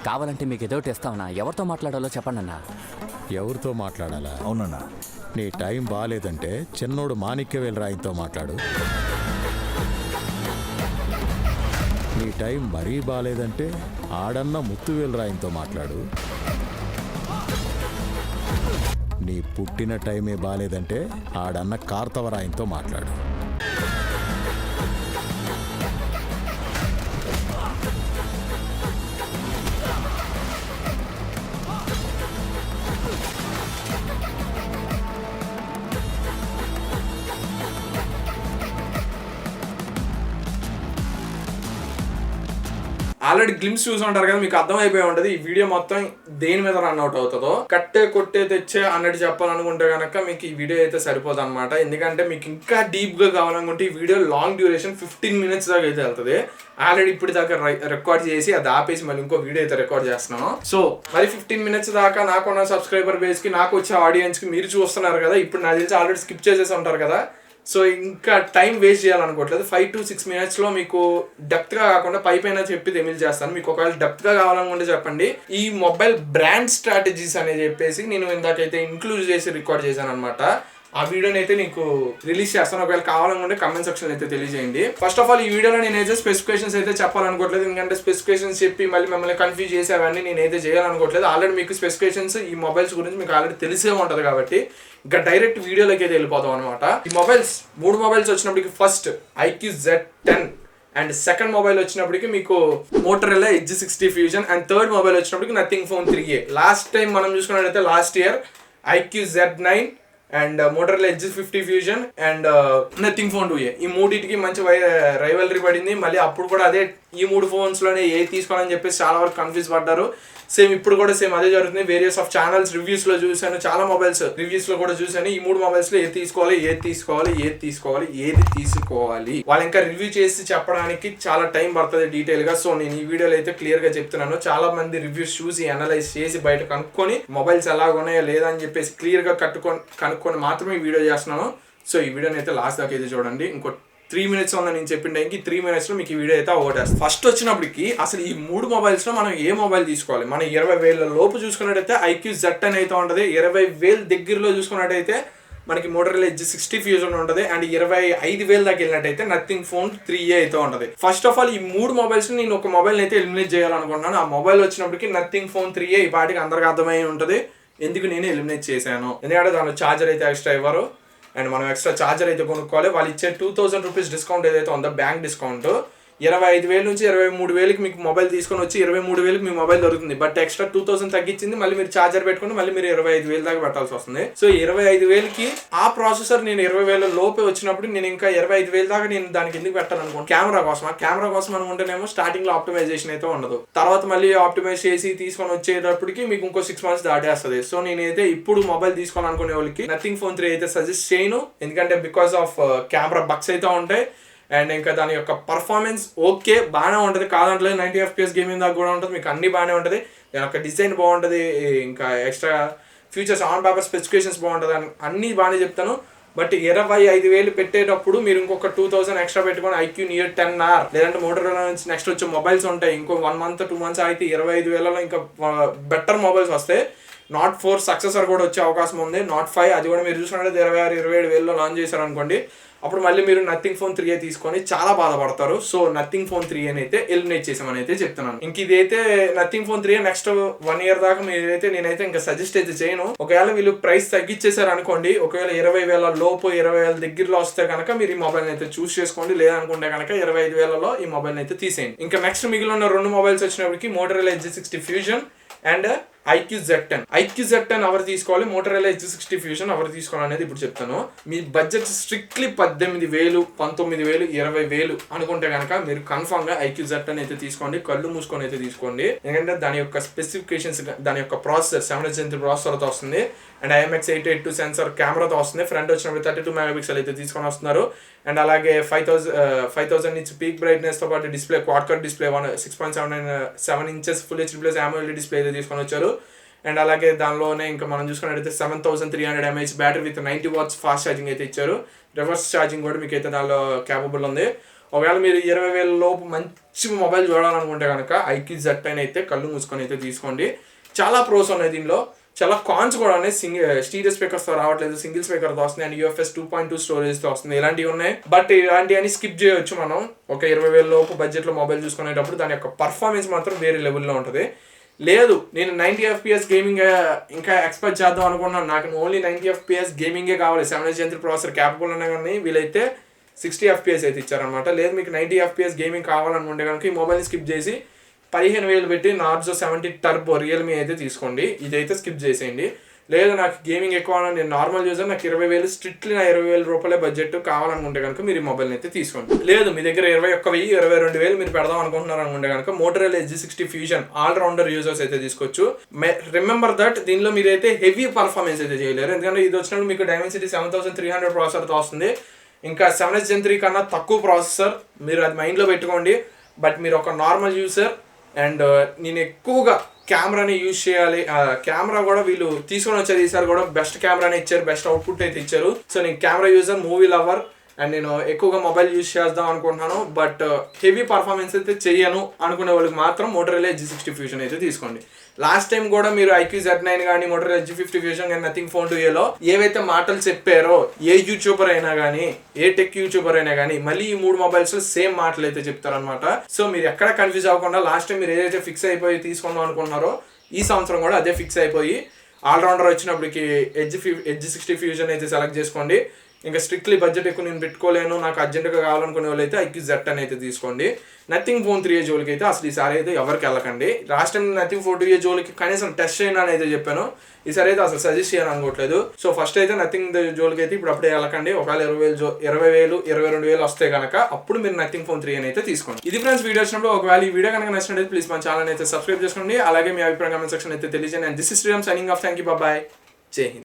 కావాలంటే మీకు ఏదో ఒకటి ఇస్తామన్నా. ఎవరితో మాట్లాడాలో చెప్పండి అన్నా. ఎవరితో మాట్లాడాలా? అవునన్నా. నీ టైం బాగాలేదంటే చిన్నోడు మాణిక్యవేలు రాయితో మాట్లాడు. నీ టైం మరీ బాగాలేదంటే ఆడన్న ముత్తువేలు రాయితో మాట్లాడు. నీ పుట్టిన టైమే బాగాలేదంటే ఆడన్న కార్తవరాయంతో మాట్లాడు. ఆల్రెడీ గ్లిమ్స్ చూసి ఉంటారు కదా, మీకు అర్థమైపోయి ఉంటుంది ఈ వీడియో మొత్తం దేని మీద రన్ అవుట్ అవుతుందో. కట్టే కొట్టే తెచ్చే అన్నట్టు చెప్పాలనుకుంటే కనుక మీకు ఈ వీడియో అయితే సరిపోదు అనమాట. ఎందుకంటే మీకు ఇంకా డీప్ గా కావాలనుకుంటే ఈ వీడియో లాంగ్ డ్యూరేషన్ 15 minutes దాకా అయితే వెళ్తుంది. ఆల్రెడీ ఇప్పుడు దాకా రికార్డ్ చేసి అది ఆపేసి మళ్ళీ ఇంకో వీడియో అయితే రికార్డ్ చేస్తున్నాను. సో మరి 15 minutes దాకా నాకున్న సబ్స్క్రైబర్ బేస్ కి, నాకు వచ్చే ఆడియన్స్ కి మీరు చూస్తున్నారు కదా, ఇప్పుడు నాకు తెలిసి ఆల్రెడీ స్కిప్ చేసేసి ఉంటారు కదా. సో ఇంకా టైం వేస్ట్ చేయాలనుకోవట్లేదు. 5 to 6 minutes లో మీకు డెప్త్ గా కాకుండా పైన చెప్పి ఎమిల్ చేస్తాను. మీకు ఒకవేళ డెప్త్ గా కావాలనుకుంటే చెప్పండి. ఈ మొబైల్ బ్రాండ్ స్ట్రాటజీస్ అని చెప్పేసి నేను ఇందాకైతే ఇంక్లూడ్ చేసి రికార్డ్ చేశాను అనమాట. ఆ వీడియోని అయితే నీకు రిలీజ్ చేస్తాను. ఒకవేళ కావాలనుకుంటే కమెంట్ సెక్షన్ అయితే తెలియజేయండి. ఫస్ట్ ఆఫ్ ఆల్ ఈ వీడియోలో నేనైతే స్పెసిఫికేషన్స్ అయితే చెప్పాలనుకోవట్లేదు. ఎందుకంటే స్పెసిఫికేషన్స్ చెప్పి మళ్ళీ మిమ్మల్ని కన్ఫ్యూజ్ చేసి అవన్నీ నేనైతే చేయాలనుకోవట్లేదు. ఆల్రెడీ మీకు స్పెసిఫికేషన్స్ ఈ మొబైల్స్ గురించి మీకు ఆల్రెడీ తెలిసే ఉంటుంది కాబట్టి ఇంకా డైరెక్ట్ వీడియోలోకి అయితే వెళ్ళిపోతాం అనమాట. ఈ మొబైల్స్ 3 మొబైల్స్ వచ్చినప్పటికి first IQ Z10 and second mobile వచ్చినప్పటికి మీకు Motorola Edge 60 Fusion and third mobile వచ్చినప్పటికి nothing phone 3A. Last time మనం చూసుకున్నట్లయితే last year IQ Z9 and Motorola Edge 50 Fusion and nothing phone 2A. ఈ మూడింటికి మంచి rivalry పడింది. మళ్ళీ అప్పుడు కూడా అదే ఈ 3 ఫోన్స్ లోనే ఏ తీసుకోవాలని చెప్పేసి చాలా వరకు కన్ఫ్యూజ్ పడ్డారు. సేమ్ ఇప్పుడు కూడా సేమ్ అదే జరుగుతుంది. వేరియస్ ఆఫ్ ఛానల్స్ రివ్యూస్ లో చూసాను, చాలా మొబైల్స్ రివ్యూస్ లో కూడా చూసాను. ఈ 3 మొబైల్స్ లో ఏది తీసుకోవాలి వాళ్ళు ఇంకా రివ్యూ చేసి చెప్పడానికి చాలా టైం పడుతుంది డీటెయిల్ గా. సో నేను ఈ వీడియోలో అయితే క్లియర్ గా చెప్తున్నాను. చాలా మంది రివ్యూస్ చూసి అనలైజ్ చేసి బయట కనుక్కొని మొబైల్స్ ఎలా ఉన్నాయో లేదా అని చెప్పేసి క్లియర్ గా కనుక్కొని మాత్రమే ఈ వీడియో చేస్తున్నాను. సో ఈ వీడియోని అయితే లాస్ట్ దాకా అయితే చూడండి. ఇంకో 3 minutes ఉందని నేను చెప్పిన టైంకి 3 minutes లో మీకు ఈ వీడియో అయితే ఓటేస్తాను. ఫస్ట్ వచ్చినప్పటికి అసలు ఈ 3 మొబైల్స్ లో మనం ఏ మొబైల్ తీసుకోవాలి? మనం 20,000 లోపు చూసుకున్నట్టయితే IQ Z10 అయితే ఉంటుంది. 20,000 దగ్గరలో చూసుకున్నట్టయితే మనకి మోటరోలా Edge 60 Fusion ఉంటుంది. అండ్ 25,000 దాకా వెళ్ళినట్టయితే నథింగ్ ఫోన్ 3A అయితే ఉంటుంది. ఫస్ట్ ఆఫ్ ఆల్ ఈ 3 మొబైల్స్ నేను ఒక మొబైల్ అయితే ఎలిమినేట్ చేయాలనుకుంటున్నాను. ఆ మొబైల్ వచ్చినప్పటికి నథింగ్ ఫోన్ 3A. ఈ పాటికి అందరికి అర్థమై ఉంటుంది ఎందుకు నేను ఎలిమినేట్ చేశాను. ఎందుకంటే దానిలో ఛార్జర్ అయితే ఎక్స్ట్రా ఇవ్వరు అండ్ మనం ఎక్స్ట్రా ఛార్జర్ అయితే కొనుక్కోవాలి. వాళ్ళు ఇచ్చే 2,000 రూపీస్ డిస్కౌంట్ ఏదైతే ఉందో బ్యాంక్ డిస్కౌంట్ 25,000 నుంచి 23,000కి మీకు మొబైల్ తీసుకొని వచ్చి 23,000కి మీ మొబైల్ దొరుకుతుంది. బట్ ఎక్స్ట్రా 2,000 తగ్గించింది. మళ్ళీ మీరు ఛార్జర్ పెట్టుకుని మళ్ళీ మీరు 25,000 దాకా పెట్టాల్సి వస్తుంది. సో 25,000కి ఆ ప్రాసెసర్ నేను 20,000 లోపే వచ్చినప్పుడు నేను ఇంకా 25,000 దాకా నేను దానికి ఎందుకు పెట్టాలనుకోండి? కెమెరా కోసం అనుకుంటేనేమో స్టార్టింగ్ లో ఆప్టిమైజేషన్ అయితే ఉండదు. తర్వాత మళ్ళీ ఆప్టిమైజ్ చేసి తీసుకొని వచ్చేటప్పటికి మీకు ఇంకో 6 months దాటేస్తుంది. సో నేనైతే ఇప్పుడు మొబైల్ తీసుకోవాలనుకునే వాళ్ళకి నథింగ్ ఫోన్ 3 అయితే సజెస్ట్ చేయను. ఎందుకంటే బికాస్ ఆఫ్ కెమెరా బగ్స్ అయితే ఉంటాయి అండ్ ఇంకా దాని యొక్క పర్ఫార్మెన్స్ ఓకే బాగానే ఉంటుంది, కాదంటే 90 FPS గేమింగ్ దాకా కూడా ఉంటుంది. మీకు అన్ని బాగానే ఉంటుంది. దాని యొక్క డిజైన్ బాగుంటుంది, ఇంకా extra features on paper specifications బాగుంటుంది, అన్నీ బాగానే చెప్తాను. బట్ 25,000 పెట్టేటప్పుడు మీరు ఇంకొక 2,000 ఎక్స్ట్రా పెట్టుకొని IQ Neo 10R లేదంటే మోటరోలా నుంచి నెక్స్ట్ వచ్చే మొబైల్స్ ఉంటాయి. ఇంకో 1 month 2 months అయితే 25,000లో ఇంకా బెటర్ మొబైల్స్ వస్తాయి. Note 4 సక్సెసర్ కూడా వచ్చే అవకాశం ఉంది. Note 5 అది కూడా మీరు చూసుకుంటే 26,000-27,000లో లాంచ్ చేశారు అనుకోండి. అప్పుడు మళ్ళీ మీరు నథింగ్ ఫోన్ 3A తీసుకొని చాలా బాధపడతారు. సో నథింగ్ ఫోన్ 3A అయితే ఎలిమినేట్ చేసామని అయితే చెప్తున్నాను. ఇంక ఇదైతే nothing phone 3A next 1 year దాకా మీరైతే నేనైతే ఇంకా సజెస్ట్ అయితే చేయను. ఒకవేళ వీళ్ళు ప్రైస్ తగ్గించేశారు అనుకోండి, ఒకవేళ 20,000 లోపు 20,000 దగ్గరలో వస్తే కనుక మీరు ఈ మొబైల్ అయితే చూస్ చేసుకోండి. లేదనుకుంటే కనుక 25,000లో ఈ మొబైల్ అయితే తీసేయండి. ఇంకా నెక్స్ట్ మిగిలిన 2 మొబైల్స్ వచ్చినప్పటికి Motorola Edge 60 Fusion and IQ Z10 ఎవరు తీసుకోవాలి, మోటరోలా Edge 60 Fusion ఎవరు తీసుకోవాలి అనేది ఇప్పుడు చెప్తాను. మీ బడ్జెట్ స్ట్రిక్ట్లీ 18,000, 19,000, 20,000 అనుకుంటే కనుక మీరు కన్ఫర్మ్ గా IQ Z10 అయితే తీసుకోండి. కళ్ళు మూసుకొని అయితే తీసుకోండి. ఎందుకంటే దాని యొక్క స్పెసిఫికేషన్స్, దాని యొక్క ప్రాసెసర్ 7th Gen ప్రాసెసర్ తో వస్తుంది అండ్ IMX882 సెన్సార్ కెమెరాతో వస్తుంది. ఫ్రంట్ వచ్చినప్పుడు 32 MP అయితే తీసుకొని వస్తున్నారు. అండ్ అలాగే 5,000 నుంచి పీక్ బ్రైట్నెస్ తో పాటు display quad cut display 6.7 inches full HD+ AMOLED display అయితే తీసుకొని వచ్చారు. అండ్ అలాగే దానిలోనే ఇంకా మనం చూసుకున్నట్టయితే 7,300 mAh battery with 90 watts fast charging అయితే ఇచ్చారు. రివర్స్ ఛార్జింగ్ కూడా మీకు అయితే దానిలో క్యాపబుల్ ఉంది. ఒకవేళ మీరు 20,000 లోపు మంచి మొబైల్ చూడాలనుకుంటే కనుక ఐక్యూ Z9 అయితే కళ్ళు మూసుకొని అయితే తీసుకోండి. చాలా ప్రోస్ ఉన్నాయి దీనిలో, చాలా కాన్స్ కూడా ఉన్నాయి. స్టీరియో స్పీకర్స్తో రావట్లేదు, సింగిల్ స్పీకర్తో వస్తుంది అండ్ UFS 2.2 స్టోరేజ్తో వస్తుంది. ఇలాంటివి ఉన్నాయి. బట్ ఇలాంటివన్నీ స్కిప్ చేయొచ్చు మనం ఒక 20,000 లోపు బడ్జెట్లో మొబైల్ చూసుకునేటప్పుడు. దాని యొక్క పర్ఫార్మెన్స్ మాత్రం వేరే లెవెల్లో ఉంటుంది. లేదు నేను 90 FPS గేమింగ్ ఇంకా ఎక్స్పెక్ట్ చేద్దాం అనుకున్నాను, నాకు ఓన్లీ 90 FPS గేమింగే కావాలి, 7th Gen 3 ప్రాసెసర్ క్యాపబుల్ ఉన్నాయి కానీ వీలైతే 60 FPS అయితే ఇచ్చారనమాట. లేదు మీకు 90 FPS గేమింగ్ కావాలనుకుంటే కనుక ఈ మొబైల్ని స్కిప్ చేసి 15,000 పెట్టి నార్జో 70 టర్బో రియల్మీ అయితే తీసుకోండి. ఇదైతే స్కిప్ చేసేయండి. లేదు నాకు గేమింగ్ ఎక్కువ, నేను నార్మల్ యూజర్, నాకు 20,000 స్ట్రిక్ట్లీ నా 20,000 రూపాయలే బడ్జెట్ కావాలనుకుంటే కనుక మీరు ఈ మొబైల్ని అయితే తీసుకోండి. లేదు మీ దగ్గర 21,000 22,000 మీరు పెడదాం అనుకుంటున్నారు అనుకుంటే కనుక Motorola Edge60 fusion allrounder users అయితే తీసుకోవచ్చు. రిమెంబర్ దట్ దీనిలో మీరైతే హెవీ పర్ఫార్మెన్స్ అయితే చేయలేరు, ఎందుకంటే ఇది వచ్చినప్పుడు మీకు Dimensity 7300 ప్రాసెసర్తో వస్తుంది. ఇంకా 7th Gen 3 కన్నా తక్కువ ప్రాసెసర్, మీరు అది మైండ్లో పెట్టుకోండి. బట్ మీరు ఒక నార్మల్ యూజర్ అండ్ నేను ఎక్కువగా కెమెరాని యూజ్ చేయాలి, కెమెరా కూడా వీళ్ళు తీసుకొని వచ్చేది ఈసారి కూడా బెస్ట్ కెమెరాని ఇచ్చారు, బెస్ట్ అవుట్పుట్ అయితే ఇచ్చారు. సో నేను camera user, movie lover and నేను ఎక్కువగా మొబైల్ యూజ్ చేద్దాం అనుకుంటున్నాను బట్ హెవీ పర్ఫార్మెన్స్ అయితే చెయ్యను అనుకునే వాళ్ళకి మాత్రం మోటరోలా Edge60 ఫ్యూజన్ అయితే తీసుకోండి. లాస్ట్ టైం కూడా మీరు ఐక్యూ Z9 కానీ మోటరోలా Edge50 ఫ్యూజన్ కానీ నథింగ్ ఫోన్ 2Aలో ఏవైతే మాటలు చెప్పారో ఏ యూట్యూబర్ అయినా కానీ ఏ టెక్ యూట్యూబర్ అయినా కానీ మళ్ళీ ఈ 3 మొబైల్స్ సేమ్ మాటలు అయితే చెప్తారనమాట. సో మీరు ఎక్కడ కన్ఫ్యూజ్ అవ్వకుండా లాస్ట్ టైం మీరు ఏదైతే ఫిక్స్ అయిపోయి తీసుకుందాం అనుకున్నారో ఈ సంవత్సరం కూడా అదే ఫిక్స్ అయిపోయి ఆల్రౌండర్ వచ్చినప్పటికి Edge60 ఫ్యూజన్ అయితే సెలెక్ట్ చేసుకోండి. ఇంకా స్ట్రిక్ట్లీ బడ్జెట్ ఎక్కువ నేను పెట్టుకోలేను, నాకు అర్జెంట్గా కావాలనుకునే వాళ్ళు అయితే ఐక్యూ Z10 అయితే తీసుకోండి. నథింగ్ ఫోన్ 3A జోలికి అయితే అసలు ఈసారి అయితే ఎవరికి వెళ్ళకండి. Last time nothing phone 2A జోలికి కనీసం టెస్ట్ చేయను అని అయితే చెప్పాను, ఈసారి అయితే అసలు సజెస్ట్ చేయను అనుకోవట్లేదు. సో ఫస్ట్ అయితే నథింగ్ జోలికి అయితే ఇప్పుడు అప్పుడే వెళ్ళకండి. ఒకవేళ 20,000 22,000 వస్తే కనుక అప్పుడు మీరు నథింగ్ ఫోన్ 3A అయితే తీసుకోండి. ఇది ఫ్రెండ్స్ వీడియో వచ్చినప్పుడు ఒకవేళ ఈ వీడియో కనుక నచ్చినట్లయితే ప్లీజ్ మన ఛానల్ అయితే సబ్స్క్రైబ్ చేసుకోండి. అలాగే మీ అభిప్రాయం కామెంట్ సెక్షన్ అయితే తెలియజేయండి. And this is Sriram signing off. Thank you, bye, జై హింద్.